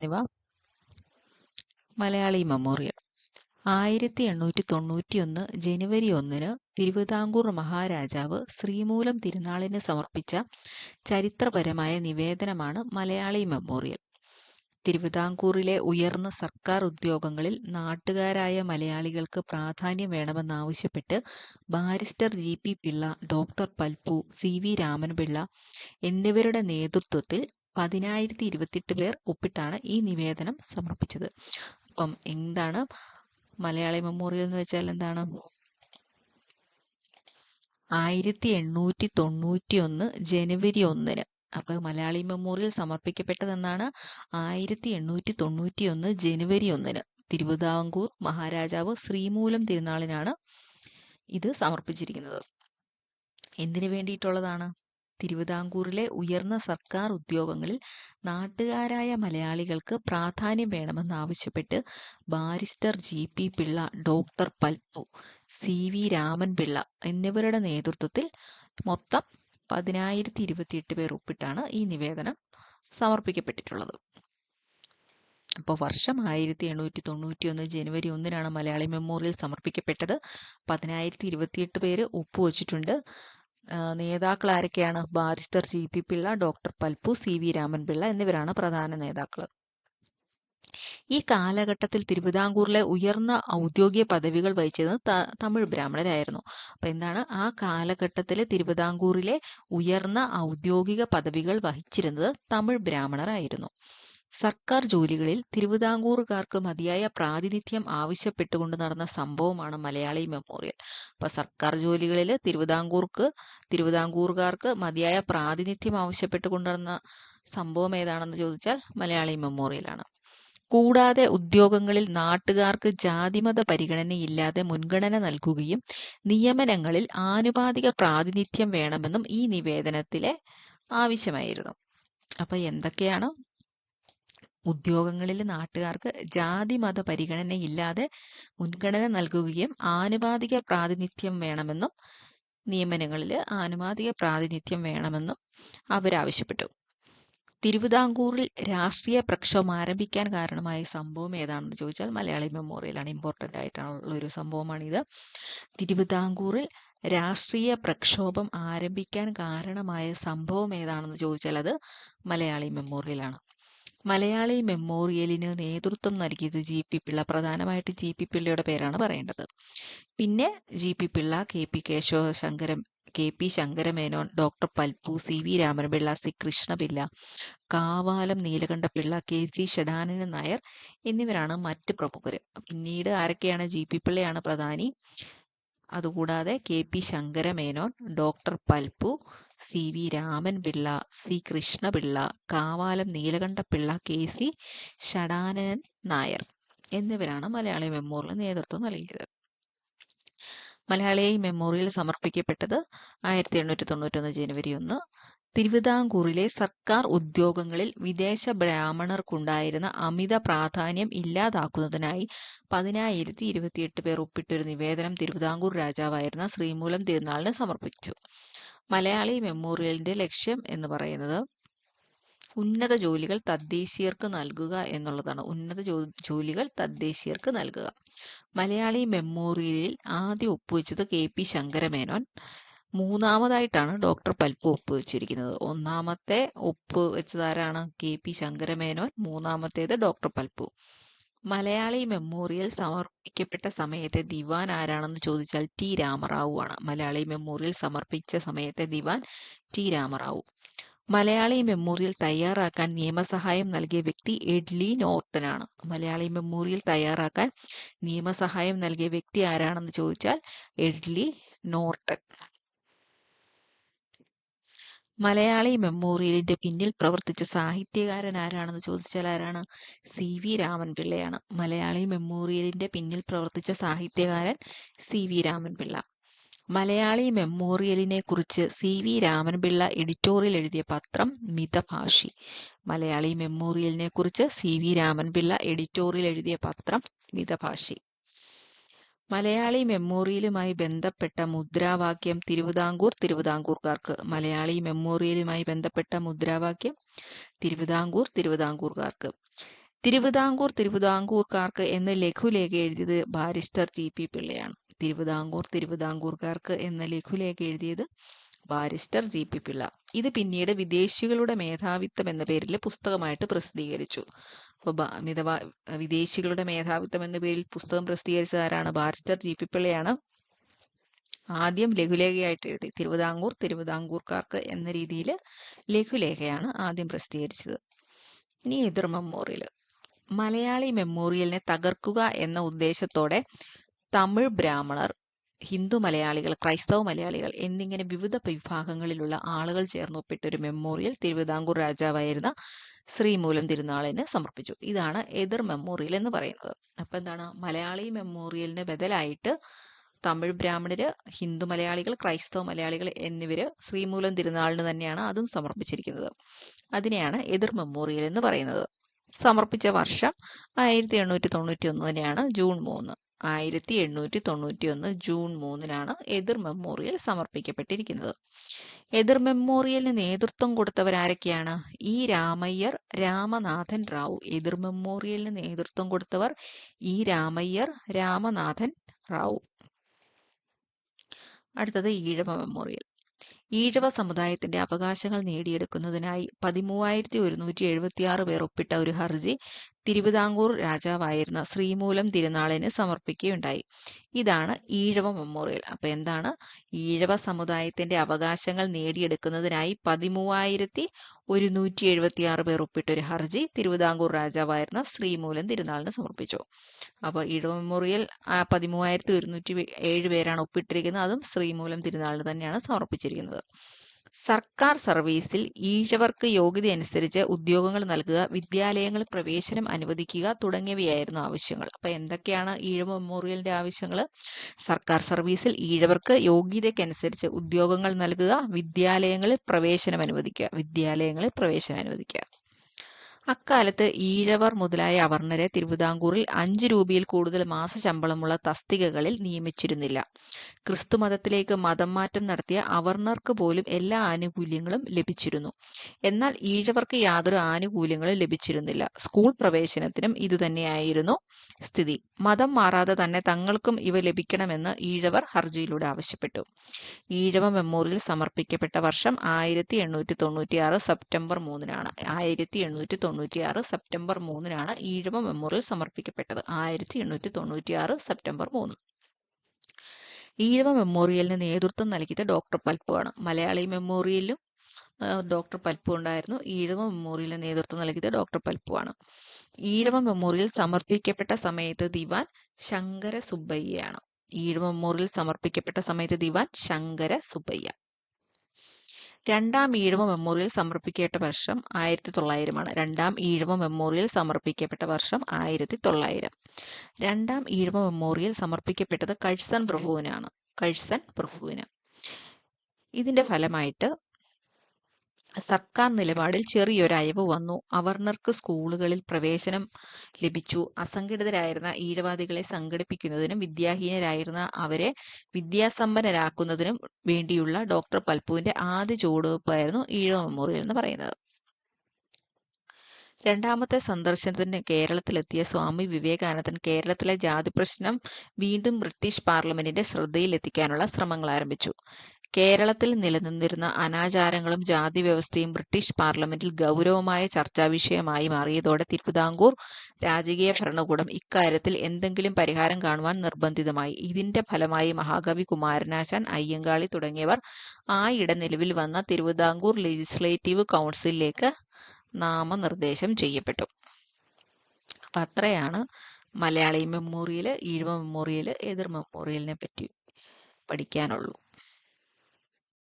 എന്നിവ മലയാളി മെമ്മോറിയൽ. 1891 ജനുവരി 1 തിരുവിതാംകൂർ മഹാരാജാവ് ശ്രീമൂലം തിരുനാളിന് സമർപ്പിച്ച ചരിത്രപരമായ നിവേദനമാണ് മലയാളി മെമ്മോറിയൽ. തിരുവിതാംകൂറിലെ ഉയർന്ന സർക്കാർ ഉദ്യോഗങ്ങളിൽ നാട്ടുകാരായ മലയാളികൾക്ക് പ്രാധാന്യം വേണമെന്നാവശ്യപ്പെട്ട് barrister ജി.പി. Pillai, doctor Palpu, CV. Raman Pillai എന്നിവരുടെ നേതൃത്വത്തിൽ 10,028 പേർ ഒപ്പിട്ടാണ് ഈ നിവേദനം സമർപ്പിച്ചത്. അപ്പം എന്താണ് മലയാളി മെമ്മോറിയൽ എന്ന് വെച്ചാൽ എന്താണ്? 1891 ജനുവരി 1 അപ്പൊ മലയാളി മെമ്മോറിയൽ സമർപ്പിക്കപ്പെട്ടതെന്നാണ്? 1891 ജനുവരി 1 തിരുവിതാംകൂർ മഹാരാജാവ് ശ്രീമൂലം തിരുനാളിനാണ് ഇത് സമർപ്പിച്ചിരിക്കുന്നത്. എന്തിനു വേണ്ടിയിട്ടുള്ളതാണ്? തിരുവിതാംകൂറിലെ ഉയർന്ന സർക്കാർ ഉദ്യോഗങ്ങളിൽ നാട്ടുകാരായ മലയാളികൾക്ക് പ്രാധാന്യം വേണമെന്നാവശ്യപ്പെട്ട് barrister ജി.പി. Pillai, doctor Palpu, CV. Raman Pillai എന്നിവരുടെ നേതൃത്വത്തിൽ മൊത്തം 10,028 പേർ ഒപ്പിട്ടാണ് ഈ നിവേദനം സമർപ്പിക്കപ്പെട്ടിട്ടുള്ളത്. അപ്പോൾ വർഷം 1891 ജനുവരി 1 മലയാളി മെമ്മോറിയൽ സമർപ്പിക്കപ്പെട്ടത്. 10,028 പേര് ഒപ്പുവച്ചിട്ടുണ്ട്. നേതാക്കൾ ആരൊക്കെയാണ്? Barrister ജി.പി. Pillai, doctor Palpu, CV. Raman Pillai എന്നിവരാണ് പ്രധാന നേതാക്കൾ. ഈ കാലഘട്ടത്തിൽ തിരുവിതാംകൂറിലെ ഉയർന്ന ഔദ്യോഗിക പദവികൾ വഹിച്ചിരുന്നത് തമിഴ് ബ്രാഹ്മണരായിരുന്നു. അപ്പൊ എന്താണ്? ആ കാലഘട്ടത്തിൽ തിരുവിതാംകൂറിലെ ഉയർന്ന ഔദ്യോഗിക പദവികൾ വഹിച്ചിരുന്നത് തമിഴ് ബ്രാഹ്മണരായിരുന്നു. സർക്കാർ ജോലികളിൽ തിരുവിതാംകൂറുകാർക്ക് മതിയായ പ്രാതിനിധ്യം ആവശ്യപ്പെട്ടുകൊണ്ട് നടന്ന സംഭവമാണ് മലയാളി മെമ്മോറിയൽ. അപ്പൊ സർക്കാർ ജോലികളിൽ തിരുവിതാംകൂറുകാർക്ക് മതിയായ പ്രാതിനിധ്യം ആവശ്യപ്പെട്ടുകൊണ്ട് നടന്ന സംഭവം ഏതാണെന്ന് ചോദിച്ചാൽ മലയാളി മെമ്മോറിയലാണ്. കൂടാതെ ഉദ്യോഗങ്ങളിൽ നാട്ടുകാർക്ക് ജാതിമത പരിഗണനയില്ലാതെ മുൻഗണന നൽകുകയും നിയമനങ്ങളിൽ ആനുപാതിക പ്രാതിനിധ്യം വേണമെന്നും ഈ നിവേദനത്തിലെ ആവശ്യമായിരുന്നു. അപ്പൊ എന്തൊക്കെയാണ്? ഉദ്യോഗങ്ങളിൽ നാട്ടുകാർക്ക് ജാതിമത പരിഗണനയില്ലാതെ മുൻഗണന നൽകുകയും ആനുപാതിക പ്രാതിനിധ്യം വേണമെന്നും നിയമനങ്ങളിൽ ആനുപാതിക പ്രാതിനിധ്യം വേണമെന്നും അവരാവശ്യപ്പെട്ടു. തിരുവിതാംകൂറിൽ രാഷ്ട്രീയ പ്രക്ഷോഭം ആരംഭിക്കാൻ കാരണമായ സംഭവം ഏതാണെന്ന് ചോദിച്ചാൽ മലയാളി മെമ്മോറിയലാണ്. ഇമ്പോർട്ടൻ്റ് ആയിട്ടുള്ള ഒരു സംഭവമാണിത്. തിരുവിതാംകൂറിൽ രാഷ്ട്രീയ പ്രക്ഷോഭം ആരംഭിക്കാൻ കാരണമായ സംഭവം ഏതാണെന്ന് ചോദിച്ചാൽ അത് മലയാളി മെമ്മോറിയലാണ്. മലയാളി മെമ്മോറിയലിന് നേതൃത്വം നൽകിയത് ജി.പി. പിള്ള. പ്രധാനമായിട്ട് ജി.പി. പിള്ളയുടെ പേരാണ് പറയേണ്ടത്. പിന്നെ GP. Pillai, KP. Sankara Menon, doctor Palpu, CV. Raman Pillai, C. Krishna Pillai, Kavalam Neelakanta Pillai, KC. Shadanandan Nair എന്നിവരാണ് മറ്റ് പ്രമുഖര്. പിന്നീട് ആരൊക്കെയാണ്? ജി.പി. പിള്ളയാണ് പ്രധാനി. അതുകൂടാതെ KP. Sankara Menon, doctor Palpu, CV. Raman Pillai, C. Krishna Pillai, Kavalam Neelakanta Pillai, KC. Shadanandan Nair എന്നിവരാണ് മലയാളി മെമ്മോറിയൽ നേതൃത്വം നൽകിയത്. മലയാളി മെമ്മോറിയൽ സമർപ്പിക്കപ്പെട്ടത് 1891 ജനുവരി 1. തിരുവിതാംകൂറിലെ സർക്കാർ ഉദ്യോഗങ്ങളിൽ വിദേശ ബ്രാഹ്മണർക്കുണ്ടായിരുന്ന അമിത പ്രാധാന്യം ഇല്ലാതാക്കുന്നതിനായി 10,028 പേർ ഒപ്പിട്ടൊരു നിവേദനം തിരുവിതാംകൂർ രാജാവായിരുന്ന ശ്രീമൂലം തിരുനാളിന് സമർപ്പിച്ചു. മലയാളി മെമ്മോറിയലിന്റെ ലക്ഷ്യം എന്ന് പറയുന്നത് ഉന്നത ജോലികൾ തദ്ദേശീയർക്ക് നൽകുക എന്നുള്ളതാണ്. ഉന്നത ജോലികൾ തദ്ദേശീയർക്ക് നൽകുക. മലയാളി മെമ്മോറിയലിൽ ആദ്യം ഒപ്പുവെച്ചത് കെ.പി. ശങ്കരമേനോൻ. മൂന്നാമതായിട്ടാണ് ഡോക്ടർ പൽപ്പു ഒപ്പുവെച്ചിരിക്കുന്നത്. ഒന്നാമത്തെ ഒപ്പ് വെച്ചതാരാണ്? കെ.പി. ശങ്കരമേനോൻ. മൂന്നാമത്തേത് ഡോക്ടർ പൽപ്പു. മലയാളി മെമ്മോറിയൽ സമർപ്പിക്കപ്പെട്ട സമയത്തെ ദിവാൻ ആരാണെന്ന് ചോദിച്ചാൽ ടി. രാമറാവു ആണ്. മലയാളി മെമ്മോറിയൽ സമർപ്പിച്ച സമയത്തെ ദിവാൻ ടി. രാമറാവു. മലയാളി മെമ്മോറിയൽ തയ്യാറാക്കാൻ നിയമസഹായം നൽകിയ വ്യക്തി എഡ്ലി നോർട്ടൺ ആണ്. മലയാളി മെമ്മോറിയൽ തയ്യാറാക്കാൻ നിയമസഹായം നൽകിയ വ്യക്തി ആരാണെന്ന് ചോദിച്ചാൽ എഡ്ലി നോർട്ടൺ. മലയാളി മെമ്മോറിയലിന്റെ പിന്നിൽ പ്രവർത്തിച്ച സാഹിത്യകാരൻ ആരാണെന്ന് ചോദിച്ചാൽ ആരാണ്? സി.വി. രാമൻപിള്ളയാണ്. മലയാളി മെമ്മോറിയലിന്റെ പിന്നിൽ പ്രവർത്തിച്ച സാഹിത്യകാരൻ സി.വി. രാമൻപിള്ള. മലയാളി മെമ്മോറിയലിനെ കുറിച്ച് സി.വി. രാമൻപിള്ള എഡിറ്റോറിയൽ എഴുതിയ പത്രം മിതഭാഷി. മലയാളി മെമ്മോറിയലിനെ കുറിച്ച് സി.വി. രാമൻപിള്ള എഡിറ്റോറിയൽ എഴുതിയ പത്രം മിതഭാഷി. മലയാളി മെമ്മോറിയലുമായി ബന്ധപ്പെട്ട മുദ്രാവാക്യം തിരുവിതാംകൂർക്കാർക്ക്. മലയാളി മെമ്മോറിയലുമായി ബന്ധപ്പെട്ട മുദ്രാവാക്യം തിരുവിതാംകൂർക്കാർക്ക്. തിരുവിതാംകൂർക്കാർക്ക് എന്ന് ലഘുലേഖ എഴുതിയത് ബാരിസ്റ്റർ G.P. പിള്ളയാണ്. തിരുവിതാംകൂർക്കാർക്ക് എന്ന ലഘുലേഖ എഴുതിയത് ബാരിസ്റ്റർ G.P. പിള്ള. ഇത് പിന്നീട് വിദേശികളുടെ മേധാവിത്വം എന്ന പേരിൽ പുസ്തകമായിട്ട് പ്രസിദ്ധീകരിച്ചു. അപ്പോൾ വിദേശികളുടെ മേധാവിത്വം എന്ന പേരിൽ പുസ്തകം പ്രസിദ്ധീകരിച്ചത് ആരാണ്? Barrister G.P. പിള്ളയാണ്. ആദ്യം ലഘുലേഖയായിട്ട് എഴുതി. തിരുവിതാംകൂർക്കാർക്ക് എന്ന രീതിയിൽ ലഘുലേഖയാണ് ആദ്യം പ്രസിദ്ധീകരിച്ചത്. ഇനി എതിർ മെമ്മോറിയൽ. മലയാളി മെമ്മോറിയലിനെ തകർക്കുക എന്ന ഉദ്ദേശത്തോടെ തമിഴ് ബ്രാഹ്മണർ, ഹിന്ദു മലയാളികൾ, ക്രൈസ്തവ മലയാളികൾ എന്നിങ്ങനെ വിവിധ വിഭാഗങ്ങളിലുള്ള ആളുകൾ ചേർന്ന് ഒപ്പിട്ട ഒരു മെമ്മോറിയൽ തിരുവിതാംകൂർ രാജാവായിരുന്ന ശ്രീമൂലം തിരുനാളിന് സമർപ്പിച്ചു. ഇതാണ് എതിർ മെമ്മോറിയൽ എന്ന് പറയുന്നത്. അപ്പൊ എന്താണ്? മലയാളി മെമ്മോറിയലിന് ബദലായിട്ട് തമിഴ് ബ്രാഹ്മണര്, ഹിന്ദു മലയാളികൾ, ക്രൈസ്തവ മലയാളികൾ എന്നിവര് ശ്രീമൂലം തിരുനാളിന് തന്നെയാണ് അതും സമർപ്പിച്ചിരിക്കുന്നത്. അതിനെയാണ് എതിർ മെമ്മോറിയൽ എന്ന് പറയുന്നത്. സമർപ്പിച്ച വർഷം 1891 തന്നെയാണ്, ജൂൺ 3. 1891 ജൂൺ 3-നാണ് എതിർ മെമ്മോറിയൽ സമർപ്പിക്കപ്പെട്ടിരിക്കുന്നത്. എതിർ മെമ്മോറിയലിന് നേതൃത്വം കൊടുത്തവരാരൊക്കെയാണ്? ഇ. രാമയ്യർ, രാമനാഥൻ റാവു. എതിർ മെമ്മോറിയലിന് നേതൃത്വം കൊടുത്തവർ ഇ. രാമയ്യർ, രാമനാഥൻ റാവു. അടുത്തത് ഈഴവ മെമ്മോറിയൽ. ഈഴവ സമുദായത്തിന്റെ അവകാശങ്ങൾ നേടിയെടുക്കുന്നതിനായി 13,176 പേർ ഒപ്പിട്ട ഒരു ഹർജി തിരുവിതാംകൂർ രാജാവായിരുന്ന ശ്രീമൂലം തിരുനാളിന് സമർപ്പിക്കുകയുണ്ടായി. ഇതാണ് ഈഴവ മെമ്മോറിയൽ. അപ്പൊ എന്താണ്? ഈഴവ സമുദായത്തിന്റെ അവകാശങ്ങൾ നേടിയെടുക്കുന്നതിനായി 13,176 പേർ ഒപ്പിട്ട ഒരു ഹർജി തിരുവിതാംകൂർ രാജാവായിരുന്ന ശ്രീമൂലം തിരുനാളിന് സമർപ്പിച്ചു. അപ്പോൾ ഈഴവ മെമ്മോറിയൽ 13,107 പേരാണ് ഒപ്പിട്ടിരിക്കുന്നത്. അതും ശ്രീമൂലം തിരുനാളിന് തന്നെയാണ് സമർപ്പിച്ചിരിക്കുന്നത്. സർക്കാർ സർവീസിൽ ഈഴവർക്ക് യോഗ്യത അനുസരിച്ച് ഉദ്യോഗങ്ങൾ നൽകുക, വിദ്യാലയങ്ങളിൽ പ്രവേശനം അനുവദിക്കുക തുടങ്ങിയവയായിരുന്നു ആവശ്യങ്ങൾ. അപ്പൊ എന്തൊക്കെയാണ് ഈഴവ മെമ്മോറിയലിന്റെ ആവശ്യങ്ങൾ? സർക്കാർ സർവീസിൽ ഈഴവർക്ക് യോഗ്യതയ്ക്കനുസരിച്ച് ഉദ്യോഗങ്ങൾ നൽകുക, വിദ്യാലയങ്ങളിൽ പ്രവേശനം അനുവദിക്കുക. അക്കാലത്ത് ഈഴവർ മുതലായ അവർണരെ തിരുവിതാംകൂറിൽ 5 രൂപയിൽ കൂടുതൽ മാസശമ്പളമുള്ള തസ്തികകളിൽ നിയമിച്ചിരുന്നില്ല. ക്രിസ്തുമതത്തിലേക്ക് മതം മാറ്റം നടത്തിയ അവർണർക്ക് പോലും എല്ലാ ആനുകൂല്യങ്ങളും ലഭിച്ചിരുന്നു. എന്നാൽ ഈഴവർക്ക് യാതൊരു ആനുകൂല്യങ്ങളും ലഭിച്ചിരുന്നില്ല. സ്കൂൾ പ്രവേശനത്തിനും ഇതുതന്നെയായിരുന്നു സ്ഥിതി. മതം മാറാതെ തന്നെ തങ്ങൾക്കും ഇവ ലഭിക്കണമെന്ന് ഈഴവർ ഹർജിയിലൂടെ ആവശ്യപ്പെട്ടു. ഈഴവ മെമ്മോറിയൽ സമർപ്പിക്കപ്പെട്ട വർഷം 1896 സെപ്റ്റംബർ 3-നാണ്. 1896 സെപ്റ്റംബർ 3-നാണ് ഈഴവ മെമ്മോറിയൽ സമർപ്പിക്കപ്പെട്ടത്. 1896 സെപ്റ്റംബർ 3. ഈഴവ മെമ്മോറിയലിന് നേതൃത്വം നൽകിയത് ഡോക്ടർ പൽപ്പുവാണ്. മലയാളി മെമ്മോറിയലിലും ഡോക്ടർ പൽപ്പു ഉണ്ടായിരുന്നു. ഈഴവ മെമ്മോറിയലിന് നേതൃത്വം നൽകിയത് ഡോക്ടർ പൽപ്പുവാണ്. ഈഴവ മെമ്മോറിയൽ സമർപ്പിക്കപ്പെട്ട സമയത്ത് ദിവാൻ ശങ്കര സുബ്ബയ്യയാണ്. ഈഴവ മെമ്മോറിയൽ സമർപ്പിക്കപ്പെട്ട സമയത്ത് ദിവാൻ ശങ്കര സുബ്ബയ്യ. രണ്ടാം ഈഴവ മെമ്മോറിയൽ സമർപ്പിക്കപ്പെട്ട വർഷം 1900-ആണ്. രണ്ടാം ഈഴവ മെമ്മോറിയൽ സമർപ്പിക്കപ്പെട്ട വർഷം 1900. രണ്ടാം ഈഴവ മെമ്മോറിയൽ സമർപ്പിക്കപ്പെട്ടത് കഴ്സൺ പ്രഭുവിന്. ഇതിന്റെ ഫലമായിട്ട് സർക്കാർ നിലപാടിൽ ചെറിയൊരു അയവ് വന്നു. അവർണർക്ക് സ്കൂളുകളിൽ പ്രവേശനം ലഭിച്ചു. അസംഘടിതരായിരുന്ന ഈഴവാദികളെ സംഘടിപ്പിക്കുന്നതിനും വിദ്യാഹീനരായിരുന്ന അവരെ വിദ്യാസമ്പന്നരാക്കുന്നതിനും വേണ്ടിയുള്ള ഡോക്ടർ പൽപ്പുവിന്റെ ആദ്യ ചുവടുവെപ്പായിരുന്നു ഈഴവ മെമ്മോറിയൽ എന്ന് പറയുന്നത്. രണ്ടാമത്തെ സന്ദർശനത്തിന് കേരളത്തിലെത്തിയ സ്വാമി വിവേകാനന്ദൻ കേരളത്തിലെ ജാതി പ്രശ്നം വീണ്ടും ബ്രിട്ടീഷ് പാർലമെന്റിന്റെ ശ്രദ്ധയിലെത്തിക്കാനുള്ള ശ്രമങ്ങൾ ആരംഭിച്ചു. കേരളത്തിൽ നിലനിന്നിരുന്ന അനാചാരങ്ങളും ജാതി വ്യവസ്ഥയും ബ്രിട്ടീഷ് പാർലമെന്റിൽ ഗൗരവമായ ചർച്ചാ വിഷയമായി മാറിയതോടെ തിരുവിതാംകൂർ രാജകീയ ഭരണകൂടം ഇക്കാര്യത്തിൽ എന്തെങ്കിലും പരിഹാരം കാണുവാൻ നിർബന്ധിതമായി. ഇതിന്റെ ഫലമായി മഹാകവി കുമാരനാശാൻ, അയ്യങ്കാളി തുടങ്ങിയവർ ആയിടെ നിലവിൽ വന്ന തിരുവിതാംകൂർ ലെജിസ്ലേറ്റീവ് കൗൺസിലിലേക്ക് നാമനിർദ്ദേശം ചെയ്യപ്പെട്ടു. അപ്പൊ അത്രയാണ് മലയാളി മെമ്മോറിയൽ, ഈഴവ മെമ്മോറിയൽ, എതിർ മെമ്മോറിയലിനെ പറ്റി പഠിക്കാനുള്ളൂ.